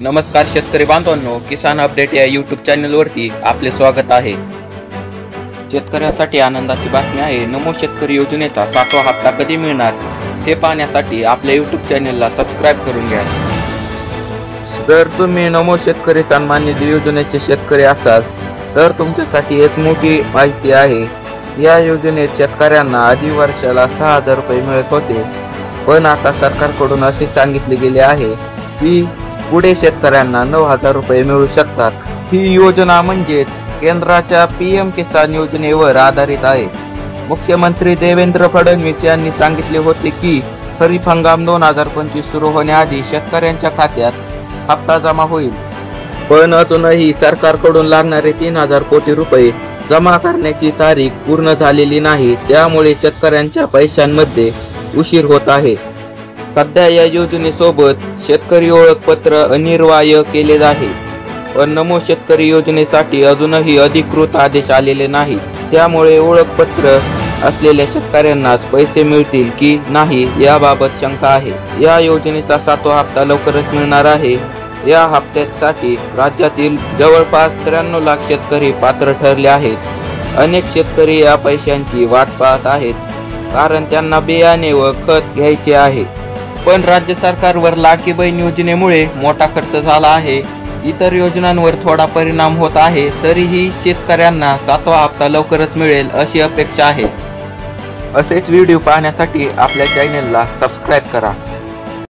नमस्कार शेतकरी बांधवांनो, किसान अपडेट या यूट्यूब चॅनलवरती आपले स्वागत आहे। शेतकऱ्यांसाठी आनंदाची बातमी आहे। नमो शेतकरी योजनेचा 7वा हप्ता कधी मिळणार हे पाहण्यासाठी आपल्या यूट्यूब चॅनलला सबस्क्राइब करून घ्या। जर तुम्ही नमो शेतकरी सन्मान निधी योजनेचे शेतकरी असाल तर तुमच्यासाठी एक मोठी माहिती आहे। या योजनेत शेतकऱ्यांना आधी वर्षाला 6000 रुपये मिळत होते, पण आता सरकारकडून असे सांगितले गेले आहे की पुढे शेतकऱ्यांना 9000 रुपये मिळू शकतात। ही योजना म्हणजे केंद्राच्या PM किसान योजनेवर आधारित आहे। मुख्यमंत्री देवेंद्र फडणवीस यांनी सांगितले होते की खरीप हंगाम 2025 सुरू होण्याआधी शेतकऱ्यांच्या खात्यात हप्ता जमा होईल, पण अजूनही सरकारकडून लागणारे 3000 कोटी रुपये जमा करण्याची तारीख पूर्ण झालेली नाही। त्यामुळे शेतकऱ्यांच्या पैशांमध्ये उशीर होत आहे। सध्या या योजनेसोबत शेतकरी ओळखपत्र अनिवार्य केले आहे, पण नमो शेतकरी योजनेसाठी अजूनही अधिकृत आदेश आलेले नाही। त्यामुळे ओळखपत्र असलेल्या शेतकऱ्यांनाच पैसे मिळतील की नाही याबाबत शंका आहे। या योजनेचा 7वा हप्ता लवकरच मिळणार आहे। या हप्त्यासाठी राज्यातील जवळपास 93 लाख शेतकरी पात्र ठरले आहेत। अनेक शेतकरी या पैशांची वाट पाहत आहेत, कारण त्यांना बियाणे व खत घ्यायचे आहे। पण राज्य सरकारवर लाडकी बहीण योजनेमुळे मोठा खर्च झाला आहे। इतर योजनांवर थोडा परिणाम होत आहे, तरीही शेतकऱ्यांना 7वा हप्ता लवकरच मिळेल अशी अपेक्षा आहे। असेच व्हिडिओ पाहण्यासाठी आपल्या चॅनलला सबस्क्राइब करा।